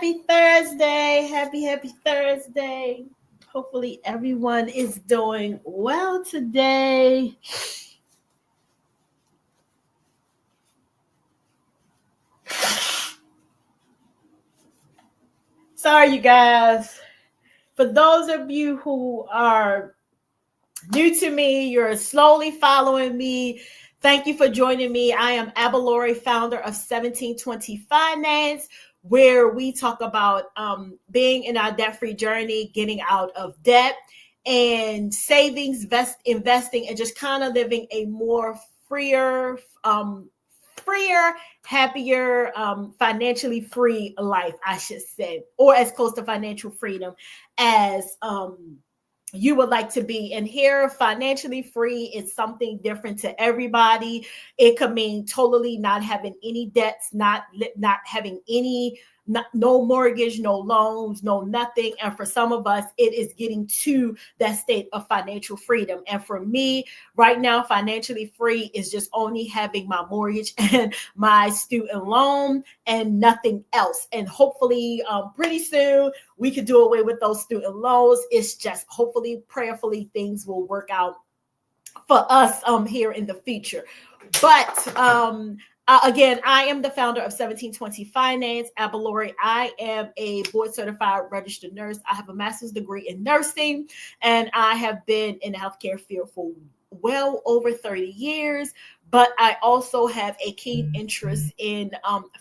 Happy Thursday. Happy Thursday. Hopefully everyone is doing well today. Sorry, you guys. For those of you who are new to me, you're slowly following me. Thank you for joining me. I am Abalori, founder of 1720 Finance, where we talk about being in our debt-free journey, getting out of debt, and savings, investing, and just kind of living a more freer, happier, financially free life, I should say, or as close to financial freedom as you would like to be. And here, financially free is something different to everybody. It could mean totally not having any debts, not having any, no mortgage, no loans, no nothing. And for some of us, it is getting to that state of financial freedom. And for me, right now, financially free is just only having my mortgage and my student loan and nothing else. And hopefully, pretty soon, we could do away with those student loans. It's just hopefully, prayerfully, things will work out for us here in the future. But again, I am the founder of 1720 Finance, Abalori. I am a board certified registered nurse. I have a master's degree in nursing, and I have been in the healthcare field for well over 30 years. But I also have a keen interest in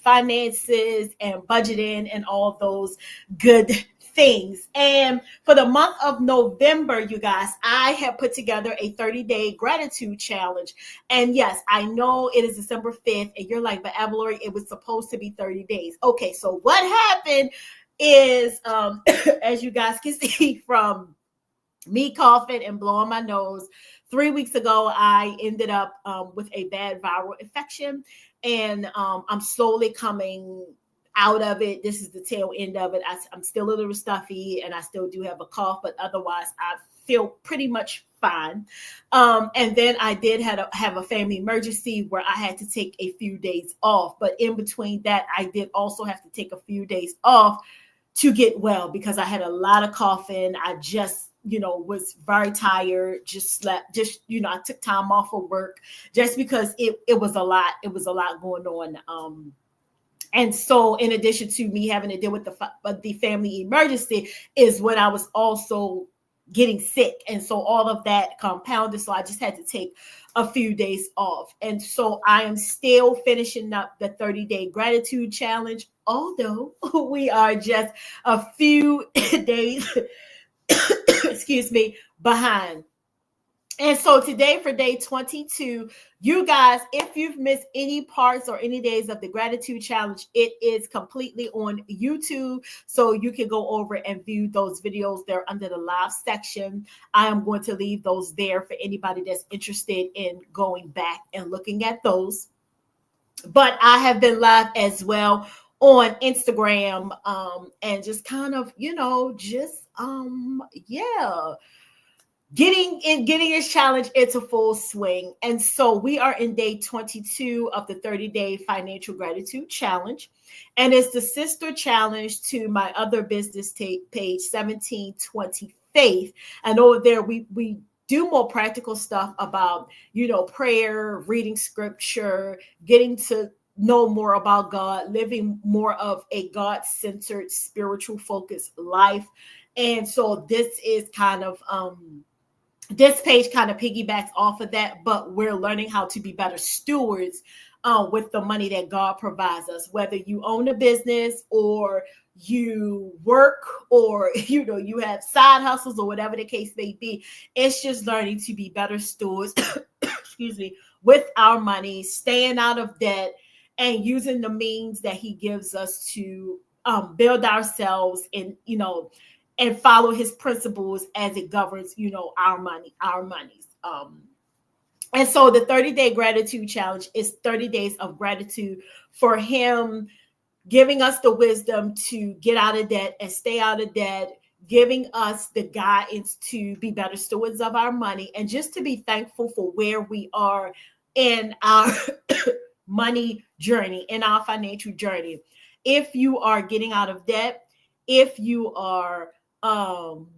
finances and budgeting and all those good things. And for the month of November, you guys, I have put together a 30-day gratitude challenge. And yes, I know it is December 5th, and you're like, but Abalori, it was supposed to be 30 days. Okay, so what happened is, as you guys can see from me coughing and blowing my nose, 3 weeks ago, I ended up with a bad viral infection, and I'm slowly coming out of it. This is the tail end of it. I'm still a little stuffy, and I still do have a cough, but otherwise, I feel pretty much fine. And then I did have a family emergency where I had to take a few days off. But in between that, I did also have to take a few days off to get well because I had a lot of coughing. I just was very tired, just slept, I took time off of work just because it was a lot. It was a lot going on. And so in addition to me having to deal with the family emergency is when I was also getting sick. And so all of that compounded. So I just had to take a few days off. And so I am still finishing up the 30-day gratitude challenge, although we are just a few days excuse me, behind. And so today for day 22, you guys, if you've missed any parts or any days of the gratitude challenge, it is completely on YouTube. So you can go over and view those videos. They're under the live section. I am going to leave those there for anybody that's interested in going back and looking at those. But I have been live as well on Instagram and just kind of, getting this challenge into full swing. And so we are in day 22 of the 30-day financial gratitude challenge. And it's the sister challenge to my other business page, 1720 Faith. And over there, we do more practical stuff about, prayer, reading scripture, getting to know more about God, living more of a God-centered, spiritual focused life. And so this is kind of, this page kind of piggybacks off of that, but we're learning how to be better stewards with the money that God provides us, whether you own a business or you work or, you have side hustles or whatever the case may be. It's just learning to be better stewards, with our money, staying out of debt, and using the means that he gives us to build ourselves and follow his principles as it governs, our monies. And so the 30-day gratitude challenge is 30 days of gratitude for him giving us the wisdom to get out of debt and stay out of debt, giving us the guidance to be better stewards of our money, and just to be thankful for where we are in our money journey, in our financial journey. if you are getting out of debt, if you um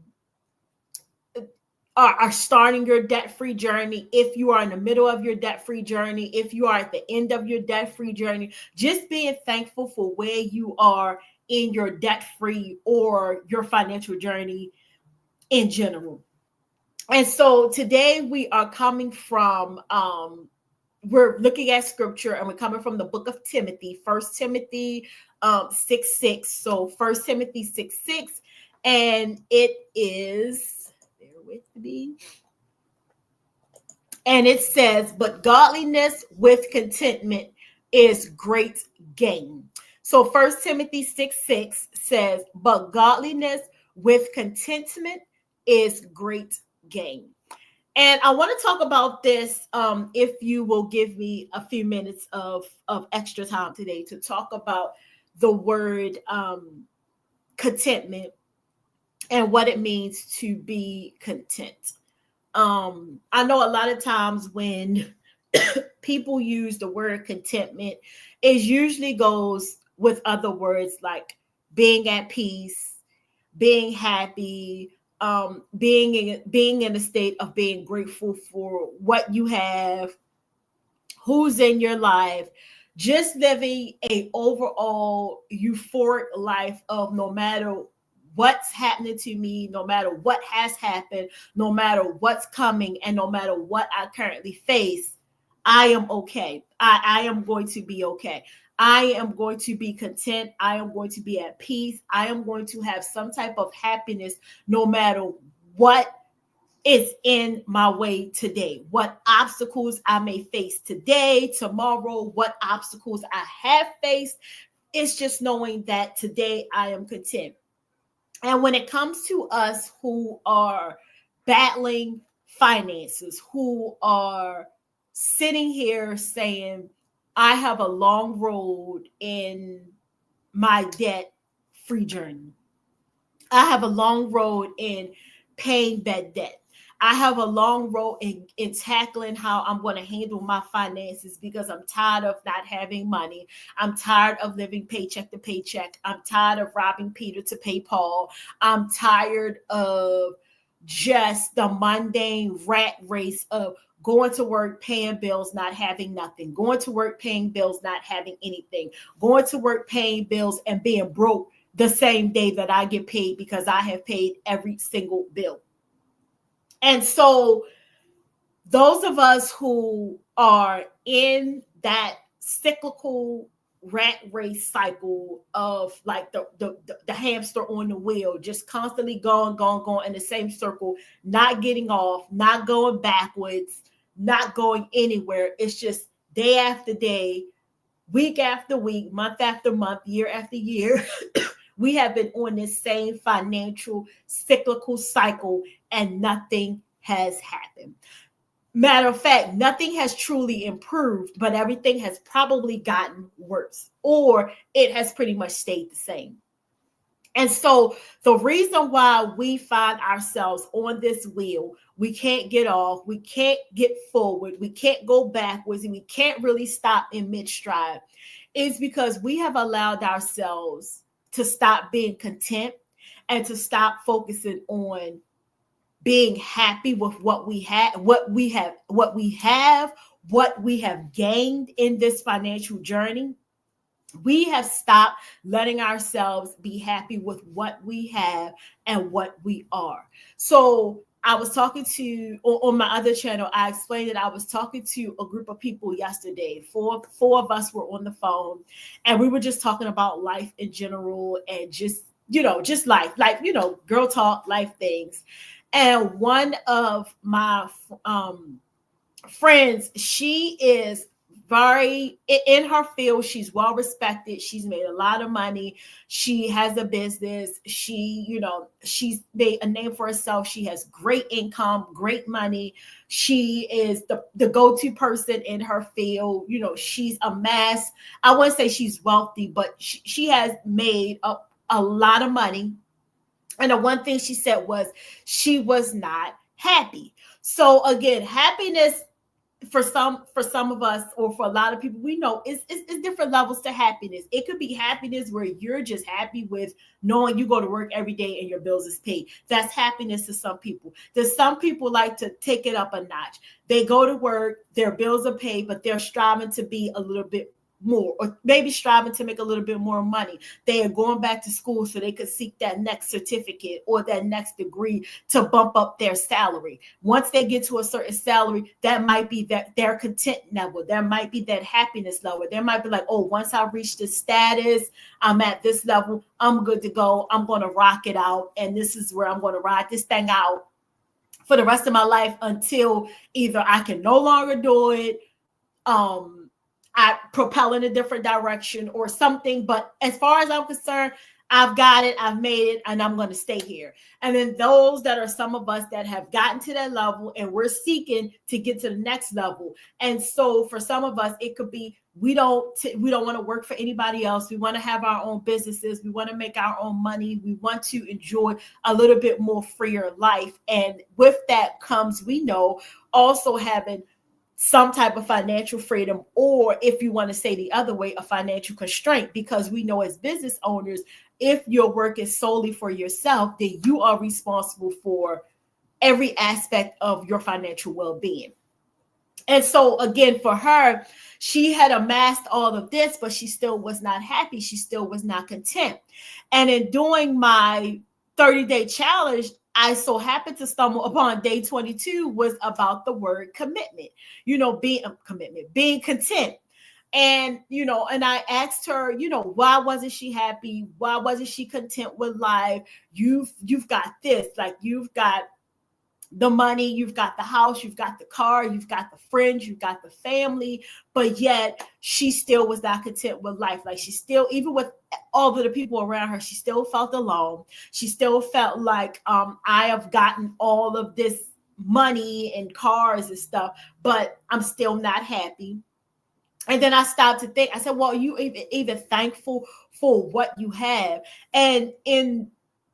are starting your debt-free journey, if you are in the middle of your debt-free journey, if you are at the end of your debt-free journey, just being thankful for where you are in your debt-free or your financial journey in general. And so today we are coming from we're looking at scripture, and we're coming from the book of Timothy, First Timothy 6:6. So First Timothy 6:6, and it is, bear with me, and it says, but godliness with contentment is great gain. So First Timothy 6:6 says, but godliness with contentment is great gain. And I want to talk about this, if you will give me a few minutes of extra time today to talk about the word contentment and what it means to be content. I know a lot of times when people use the word contentment, it usually goes with other words like being at peace, being happy, being in a state of being grateful for what you have, who's in your life, just living a overall euphoric life of no matter what's happening to me, no matter what has happened, no matter what's coming, and no matter what I currently face, I am okay. I am going to be okay. I am going to be content. I am going to be at peace. I am going to have some type of happiness no matter what is in my way today, what obstacles I may face today, tomorrow, what obstacles I have faced. It's just knowing that today I am content. And when it comes to us who are battling finances, who are sitting here saying, I have a long road in my debt free journey. I have a long road in paying bad debt. I have a long road in tackling how I'm going to handle my finances because I'm tired of not having money. I'm tired of living paycheck to paycheck. I'm tired of robbing Peter to pay Paul. I'm tired of just the mundane rat race of going to work, paying bills, not having nothing, going to work, paying bills, not having anything, going to work, paying bills, and being broke the same day that I get paid because I have paid every single bill. And so those of us who are in that cyclical rat race cycle of like the hamster on the wheel, just constantly going in the same circle, not getting off, not going backwards, not going anywhere. It's just day after day, week after week, month after month, year after year. We have been on this same financial cyclical cycle and nothing has happened. Matter of fact, nothing has truly improved, but everything has probably gotten worse, or it has pretty much stayed the same. And so the reason why we find ourselves on this wheel, we can't get off, we can't get forward, we can't go backwards, and we can't really stop in mid-stride, is because we have allowed ourselves to stop being content and to stop focusing on being happy with what we have, what we have gained in this financial journey. We have stopped letting ourselves be happy with what we have and what we are. So I was talking to, on my other channel, I explained that I was talking to a group of people yesterday. Four of us were on the phone, and we were just talking about life in general and just life, like, girl talk, life things. And one of my friends, she is very in her field. She's well respected. She's made a lot of money. She has a business. She's made a name for herself. She has great income, great money. She is the go-to person in her field. She's amassed, I wouldn't say she's wealthy, but she has made a lot of money. And the one thing she said was she was not happy. So again, happiness for some of us, or for a lot of people, we know it's different levels to happiness. It could be happiness where you're just happy with knowing you go to work every day and your bills is paid. That's happiness to some people. There's some people like to take it up a notch. They go to work, their bills are paid, but they're striving to be a little bit more, or maybe striving to make a little bit more money. They are going back to school so they could seek that next certificate or that next degree to bump up their salary. Once they get to a certain salary, that might be that their content level. There might be that happiness level. There might be like, oh, once I reach this status, I'm at this level, I'm good to go. I'm going to rock it out. And this is where I'm going to ride this thing out for the rest of my life until either I can no longer do it, I propel in a different direction or something. But as far as I'm concerned, I've got it, I've made it, and I'm going to stay here. And then those that are some of us that have gotten to that level and we're seeking to get to the next level. And so for some of us, it could be we don't want to work for anybody else. We want to have our own businesses. We want to make our own money. We want to enjoy a little bit more freer life. And with that comes, we know, also having some type of financial freedom, or if you want to say the other way, a financial constraint, because we know as business owners, if your work is solely for yourself, then you are responsible for every aspect of your financial well-being. And so again, for her, she had amassed all of this, but she still was not happy. She still was not content. And in doing my 30-day challenge, I so happened to stumble upon day 22 was about the word commitment, being content. And, and I asked her, why wasn't she happy? Why wasn't she content with life? You've got this, like you've got the money, you've got the house, you've got the car, you've got the friends, you've got the family, but yet she still was not content with life. Like she still, even with all of the people around her, she still felt alone. She still felt like, I have gotten all of this money and cars and stuff, but I'm still not happy. And then I stopped to think, I said, well, are you even thankful for what you have? And in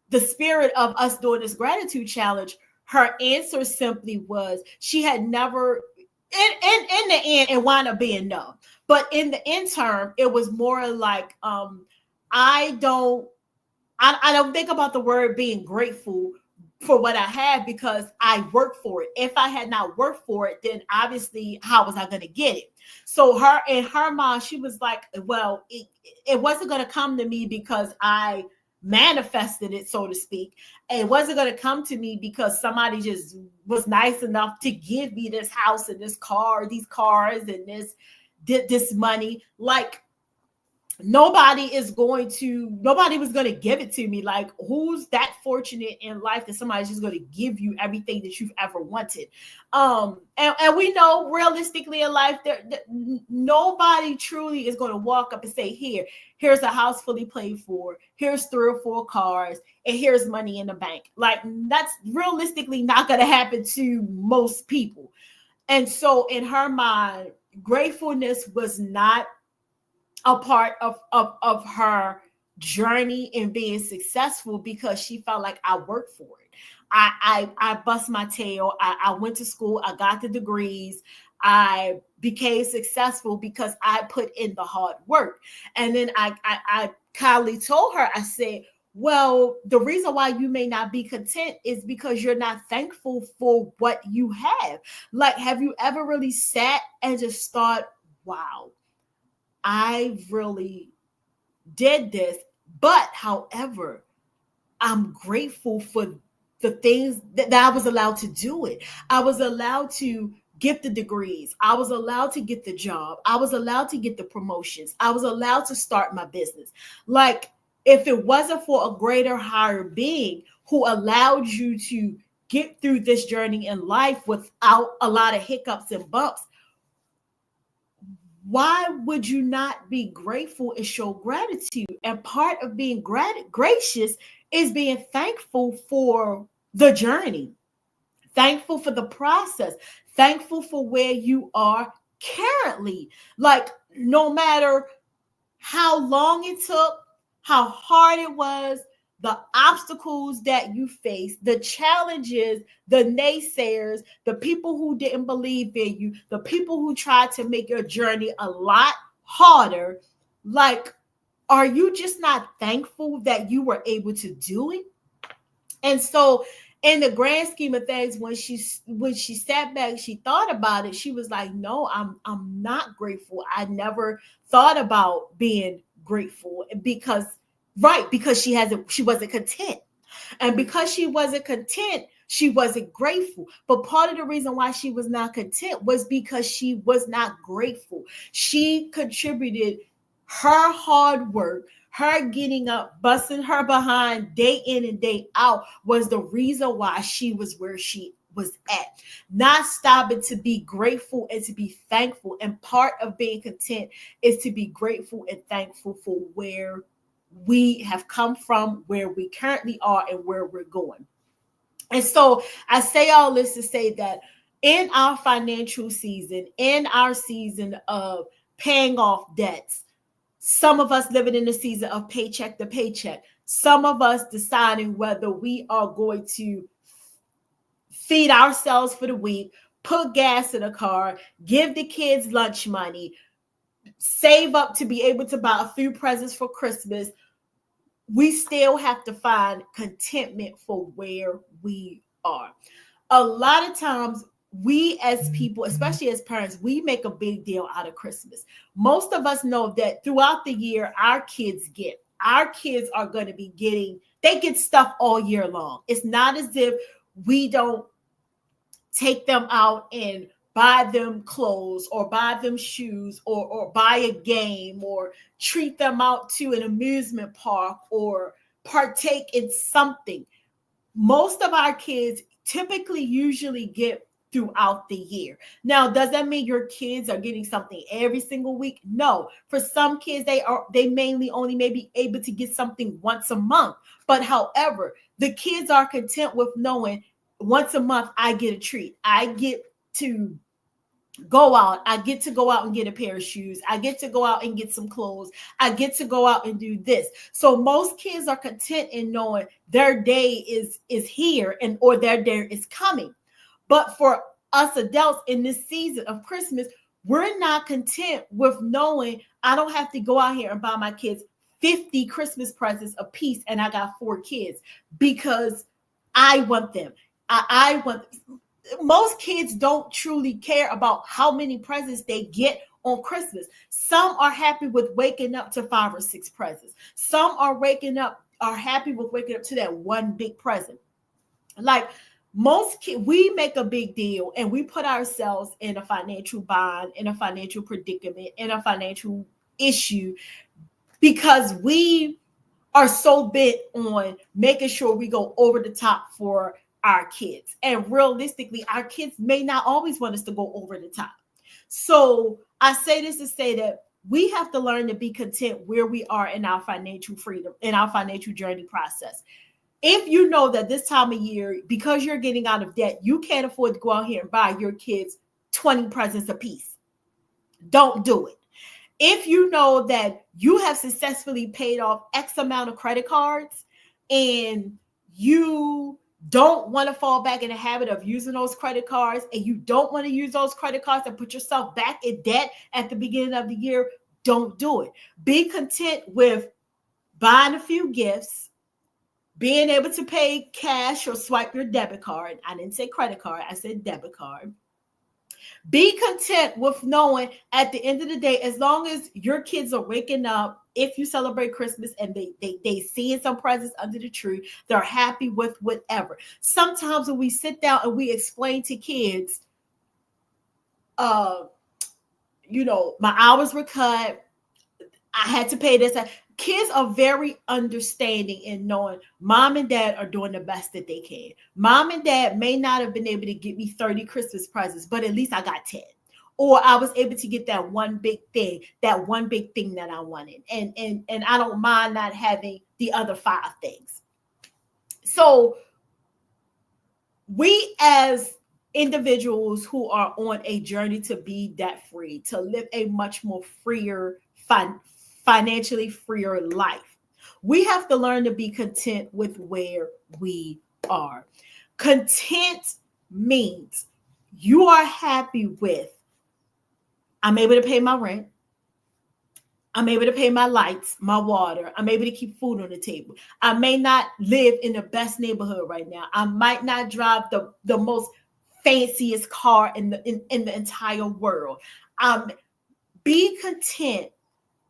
the spirit of us doing this gratitude challenge, her answer simply was she had never, in the end, it wound up being no. But in the interim, it was more like, I don't think about the word being grateful for what I have because I worked for it. If I had not worked for it, then obviously how was I going to get it? So in her mind, she was like, well, it wasn't going to come to me because I manifested it, so to speak. It wasn't going to come to me because somebody just was nice enough to give me this house and this car, these cars and this money. Like nobody was going to give it to me. Like who's that fortunate in life that somebody's just going to give you everything that you've ever wanted? And we know realistically in life nobody truly is going to walk up and say, here's a house fully paid for, here's 3 or 4 cars, and here's money in the bank. Like that's realistically not going to happen to most people. And so in her mind, gratefulness was not a part of her journey in being successful because she felt like I worked for it. I bust my tail. I went to school. I got the degrees. I became successful because I put in the hard work. And then I kindly told her, I said, well, the reason why you may not be content is because you're not thankful for what you have. Like, have you ever really sat and just thought, wow, I really did this, but however, I'm grateful for the things that I was allowed to do it. I was allowed to get the degrees. I was allowed to get the job. I was allowed to get the promotions. I was allowed to start my business. Like if it wasn't for a greater, higher being who allowed you to get through this journey in life without a lot of hiccups and bumps, why would you not be grateful and show gratitude? And part of being gracious is being thankful for the journey, thankful for the process, thankful for where you are currently. Like no matter how long it took, how hard it was, the obstacles that you face, the challenges, the naysayers, the people who didn't believe in you, the people who tried to make your journey a lot harder, like, are you just not thankful that you were able to do it? And so in the grand scheme of things, when she sat back, she thought about it, she was like, no, I'm not grateful. I never thought about being grateful, because she wasn't content. And because she wasn't content, she wasn't grateful. But part of the reason why she was not content was because she was not grateful. She contributed her hard work, her getting up, busting her behind day in and day out, was the reason why she was where she was at. Not stopping to be grateful and to be thankful. And part of being content is to be grateful and thankful for where we have come from, where we currently are, and where we're going. And so I say all this to say that in our financial season, in our season of paying off debts, some of us living in the season of paycheck to paycheck, some of us deciding whether we are going to feed ourselves for the week, put gas in a car, give the kids lunch money, save up to be able to buy a few presents for Christmas. We still have to find contentment for where we are. A lot of times, we as people, especially as parents, we make a big deal out of Christmas. Most of us know that throughout the year, our kids are going to be they get stuff all year long. It's not as if we don't take them out and buy them clothes or buy them shoes or buy a game or treat them out to an amusement park or partake in something. Most of our kids typically usually get throughout the year. Now, does that mean your kids are getting something every single week? No. For some kids, they mainly only may be able to get something once a month. But however, the kids are content with knowing once a month I get a treat. I get to go out. I get to go out and get a pair of shoes. I get to go out and get some clothes. I get to go out and do this. So most kids are content in knowing their day is here or their day is coming. But for us adults in this season of Christmas, we're not content with knowing I don't have to go out here and buy my kids 50 Christmas presents a piece and I got 4 kids because I want them. I want Most kids don't truly care about how many presents they get on Christmas. Some are happy with waking up to 5 or 6 presents. Some are happy with waking up to that one big present. Like most kids, we make a big deal and we put ourselves in a financial bind, in a financial predicament, in a financial issue because we are so bent on making sure we go over the top for our kids. And realistically, our kids may not always want us to go over the top. So I say this to say that we have to learn to be content where we are in our financial freedom, in our financial journey process. If you know that this time of year, because you're getting out of debt, you can't afford to go out here and buy your kids 20 presents a piece, don't do it. If you know that you have successfully paid off X amount of credit cards and you don't want to fall back in the habit of using those credit cards and you don't want to use those credit cards and put yourself back in debt at the beginning of the year, don't do it. Be content with buying a few gifts, being able to pay cash or swipe your debit card. I didn't say credit card, I said debit card. Be content with knowing at the end of the day, as long as your kids are waking up, if you celebrate Christmas and they seeing some presents under the tree, they're happy with whatever. Sometimes when we sit down and we explain to kids, my hours were cut, I had to pay this. Kids are very understanding in knowing mom and dad are doing the best that they can. Mom and dad may not have been able to get me 30 Christmas presents, but at least I got 10. Or I was able to get that one big thing that I wanted. And I don't mind not having the other 5 things. So we as individuals who are on a journey to be debt free, to live a much more freer financially freer life. We have to learn to be content with where we are. Content means you are happy with, I'm able to pay my rent. I'm able to pay my lights, my water. I'm able to keep food on the table. I may not live in the best neighborhood right now. I might not drive the most fanciest car in the entire world. Be content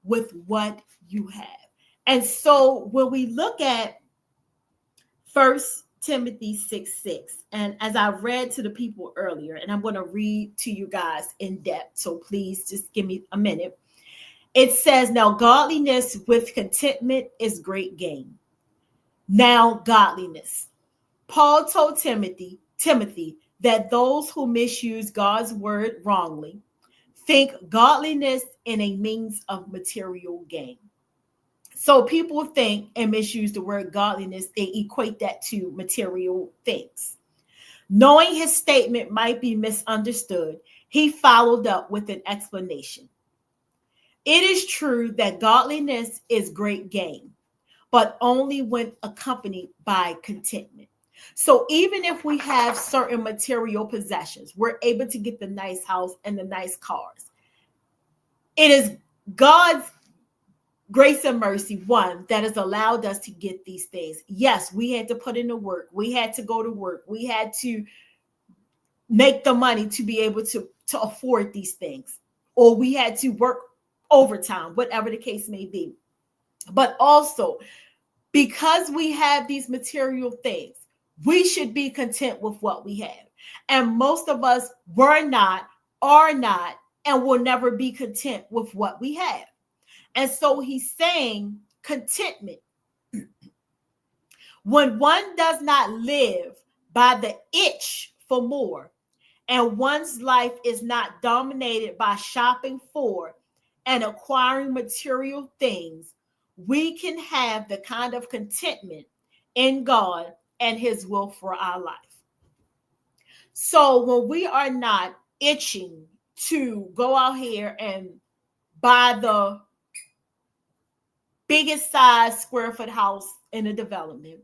with what you have. And so when we look at 1 Timothy 6:6, and as I read to the people earlier, and I'm going to read to you guys in depth, so please just give me a minute. It says, now godliness with contentment is great gain. Now godliness. Paul told Timothy that those who misuse God's word wrongly think godliness in a means of material gain. So people think and misuse the word godliness, they equate that to material things. Knowing his statement might be misunderstood, he followed up with an explanation. It is true that godliness is great gain, but only when accompanied by contentment. So even if we have certain material possessions, we're able to get the nice house and the nice cars. It is God's grace and mercy, one, that has allowed us to get these things. Yes, we had to put in the work. We had to go to work. We had to make the money to be able to afford these things. Or we had to work overtime, whatever the case may be. But also, because we have these material things, we should be content with what we have. And most of us are not, and will never be content with what we have. And so he's saying contentment. When one does not live by the itch for more, and one's life is not dominated by shopping for and acquiring material things, we can have the kind of contentment in God and his will for our life. So when we are not itching to go out here and buy the biggest size square foot house in a development,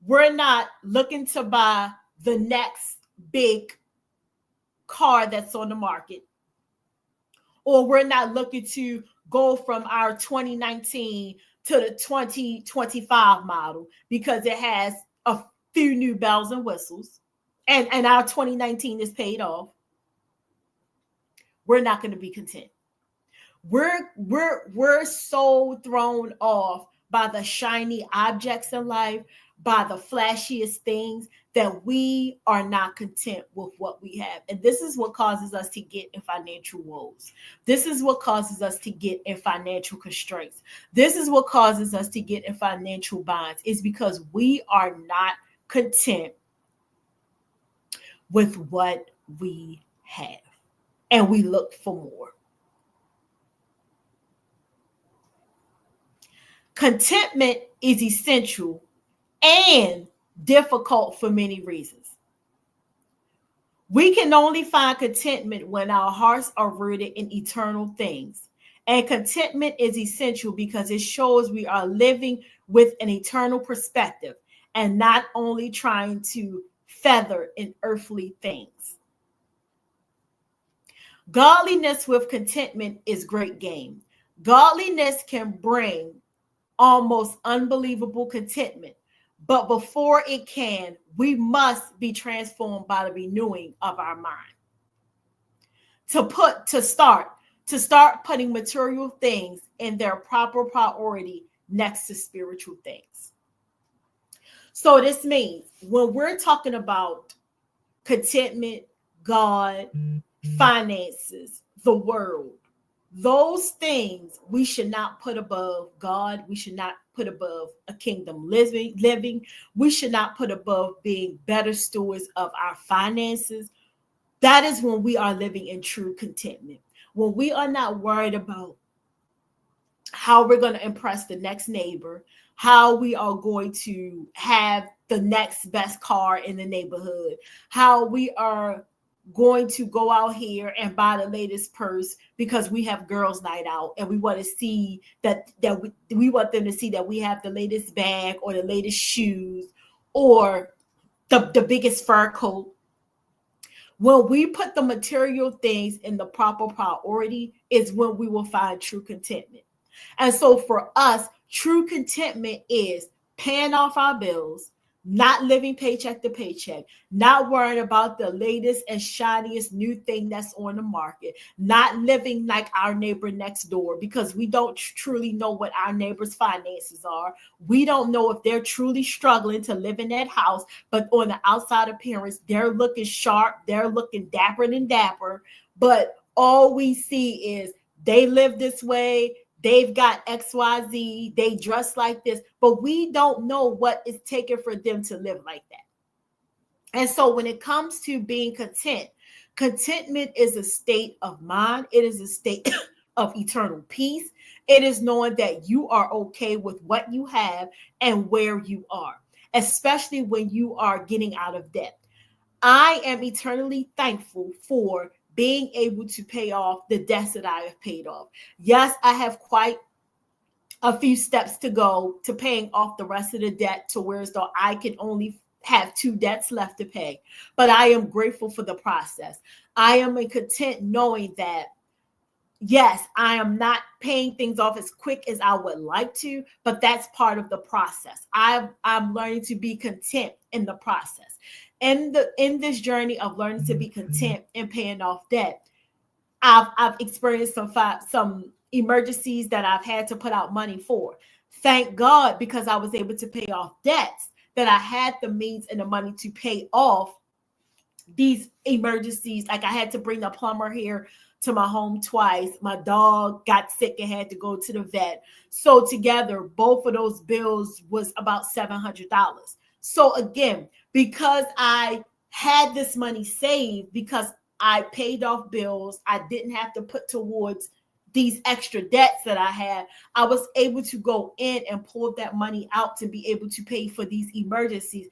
we're not looking to buy the next big car that's on the market, or we're not looking to go from our 2019 to the 2025 model because it has a few new bells and whistles, and our 2019 is paid off. We're not going to be content. We're so thrown off by the shiny objects in life, by the flashiest things, that we are not content with what we have. And this is what causes us to get in financial woes. This is what causes us to get in financial constraints. This is what causes us to get in financial binds, is because we are not content with what we have, and we look for more. Contentment is essential and difficult for many reasons. We can only find contentment when our hearts are rooted in eternal things. And contentment is essential because it shows we are living with an eternal perspective and not only trying to feather in earthly things. Godliness with contentment is great gain. Godliness can bring almost unbelievable contentment. But before it can, we must be transformed by the renewing of our mind. To start putting material things in their proper priority next to spiritual things. So this means when we're talking about contentment, God, finances, the world, those things we should not put above God. We should not put above a kingdom living. We should not put above being better stewards of our finances. That is when we are living in true contentment. When we are not worried about how we're going to impress the next neighbor, how we are going to have the next best car in the neighborhood, how we are going to go out here and buy the latest purse because we have girls night out and we want to see we want them to see that we have the latest bag or the latest shoes or the biggest fur coat. When we put the material things in the proper priority is when we will find true contentment. And so for us, true contentment is paying off our bills, not living paycheck to paycheck, not worrying about the latest and shiniest new thing that's on the market, not living like our neighbor next door because we don't truly know what our neighbor's finances are. We don't know if they're truly struggling to live in that house, but on the outside appearance, they're looking sharp, they're looking dapper than dapper, but all we see is they live this way, they've got XYZ, they dress like this, but we don't know what it's taking for them to live like that. And so when it comes to being content, contentment is a state of mind. It is a state of eternal peace. It is knowing that you are okay with what you have and where you are, especially when you are getting out of debt. I am eternally thankful for being able to pay off the debts that I have paid off. Yes, I have quite a few steps to go to paying off the rest of the debt to where as though I can only have 2 debts left to pay. But I am grateful for the process. I am content knowing that, yes, I am not paying things off as quick as I would like to, but that's part of the process. I'm learning to be content in the process. In this journey of learning to be content and paying off debt, I've experienced some emergencies that I've had to put out money for. Thank God, because I was able to pay off debts, that I had the means and the money to pay off these emergencies. Like I had to bring the plumber here to my home twice. My dog got sick and had to go to the vet. So together, both of those bills was about $700. So again, because I had this money saved, because I paid off bills, I didn't have to put towards these extra debts that I had, I was able to go in and pull that money out to be able to pay for these emergencies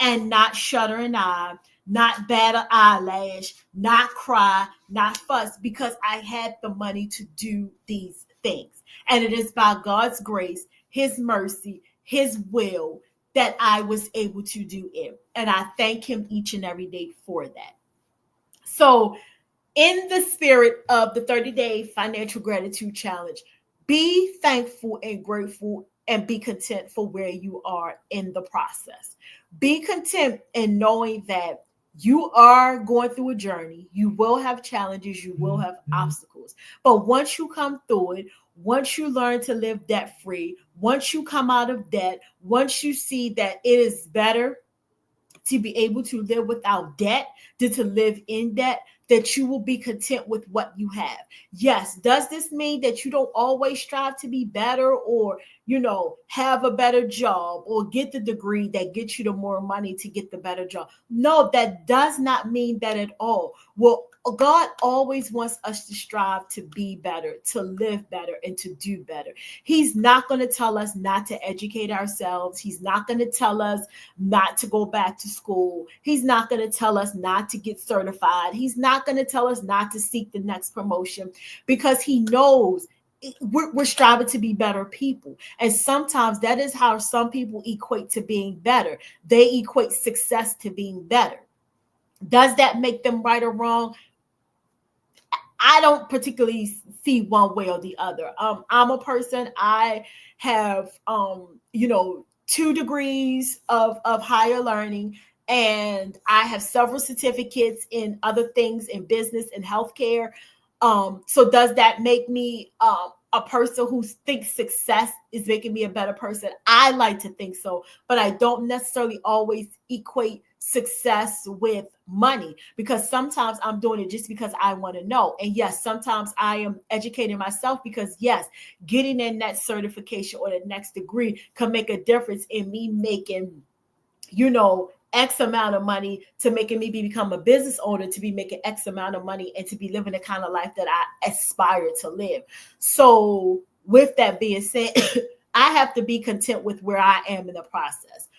and not shudder an eye, not bat an eyelash, not cry, not fuss, because I had the money to do these things. And it is by God's grace, His mercy, His will that I was able to do it. And I thank Him each and every day for that. So, in the spirit of the 30-day financial gratitude challenge, be thankful and grateful and be content for where you are in the process. Be content in knowing that you are going through a journey. You will have challenges. You will have obstacles. But once you come through it, once you learn to live debt free, once you come out of debt, once you see that it is better to be able to live without debt than to live in debt, that you will be content with what you have. Yes, does this mean that you don't always strive to be better or, have a better job or get the degree that gets you the more money to get the better job? No, that does not mean that at all. Well, God always wants us to strive to be better, to live better, and to do better. He's not going to tell us not to educate ourselves. He's not going to tell us not to go back to school. He's not going to tell us not to get certified. He's not going to tell us not to seek the next promotion, because He knows we're striving to be better people. And sometimes that is how some people equate to being better. They equate success to being better. Does that make them right or wrong? I don't particularly see one way or the other. I'm a person, I have, 2 degrees of higher learning, and I have several certificates in other things in business and healthcare. So does that make me a person who thinks success is making me a better person? I like to think so, but I don't necessarily always equate success with money, because sometimes I'm doing it just because I want to know. And yes, sometimes I am educating myself because yes, getting in that certification or the next degree can make a difference in me making, X amount of money, to making me become a business owner, to be making X amount of money, and to be living the kind of life that I aspire to live. So with that being said, I have to be content with where I am in the process.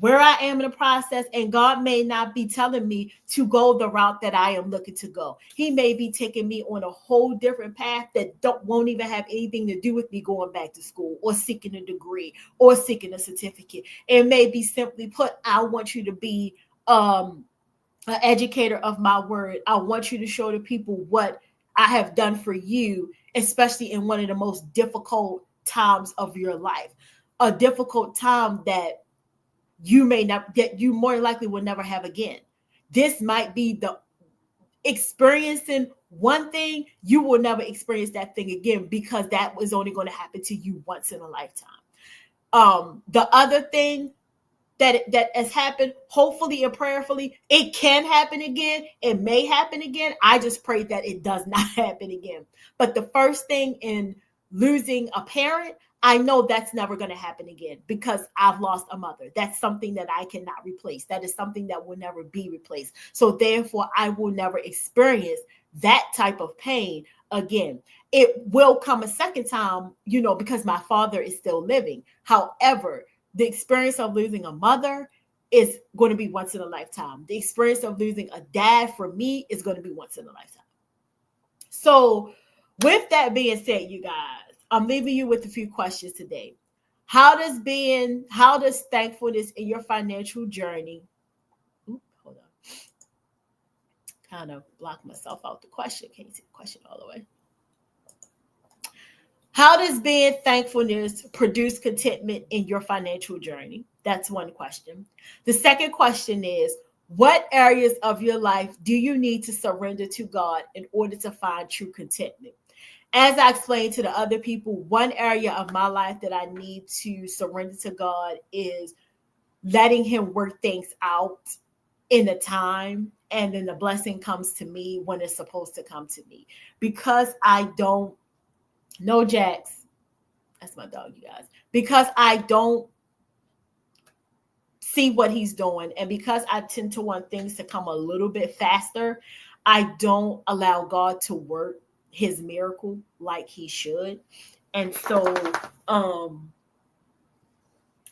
where I am in the process, and God may not be telling me to go the route that I am looking to go. He may be taking me on a whole different path that won't even have anything to do with me going back to school or seeking a degree or seeking a certificate. It may be simply put, I want you to be an educator of my word. I want you to show the people what I have done for you, especially in one of the most difficult times of your life, a difficult time that you more likely will never have again. This might be the experiencing one thing, you will never experience that thing again, because that was only going to happen to you once in a lifetime. The other thing that has happened, hopefully and prayerfully, it can happen again. It may happen again. I just pray that it does not happen again. But the first thing in losing a parent, I know that's never going to happen again, because I've lost a mother. That's something that I cannot replace. That is something that will never be replaced. So therefore, I will never experience that type of pain again. It will come a second time, because my father is still living. However, the experience of losing a mother is going to be once in a lifetime. The experience of losing a dad for me is going to be once in a lifetime. So with that being said, you guys, I'm leaving you with a few questions today. How does thankfulness in your financial journey, hold on, kind of block myself out the question. Can't see the question all the way. How does being thankfulness produce contentment in your financial journey? That's one question. The second question is, what areas of your life do you need to surrender to God in order to find true contentment? As I explained to the other people, one area of my life that I need to surrender to God is letting him work things out in the time, and then the blessing comes to me when it's supposed to come to me. Because I don't know Jax, that's my dog, you guys. Because I don't see what he's doing, and because I tend to want things to come a little bit faster, I don't allow God to work his miracle like he should. And so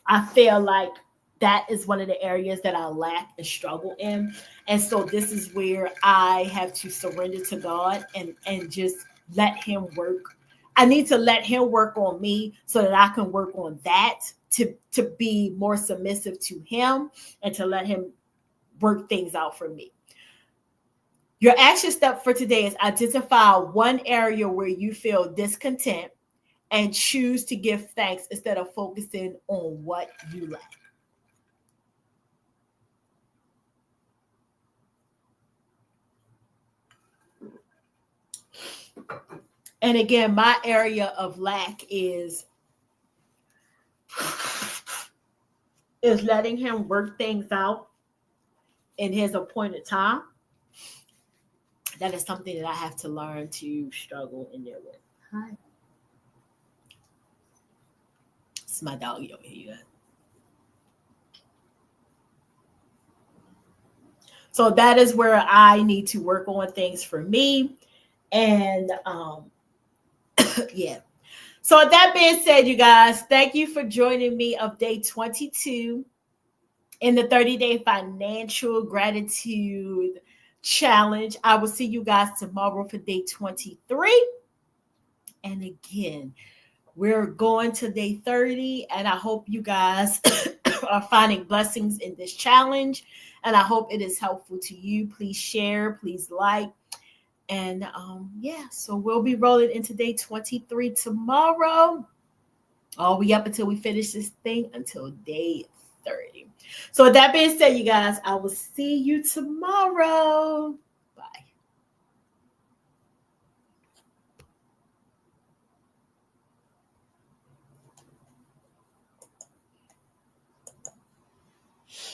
I feel like that is one of the areas that I lack and struggle in. And so this is where I have to surrender to God and just let him work. I need to let him work on me so that I can work on that, to be more submissive to him and to let him work things out for me. Your action step for today is identify one area where you feel discontent and choose to give thanks instead of focusing on what you lack. And again, my area of lack is letting him work things out in his appointed time. That is something that I have to learn to struggle in there with. Hi. It's my doggy over here. So that is where I need to work on things for me. And yeah. So with that being said, you guys, thank you for joining me of day 22 in the 30-day financial gratitude challenge. I will see you guys tomorrow for day 23. And again, we're going to day 30, and I hope you guys are finding blessings in this challenge, and I hope it is helpful to you. Please share, please like, and yeah, so we'll be rolling into day 23 tomorrow. All we up until we finish this thing until day 30. So with that being said, you guys, I will see you tomorrow.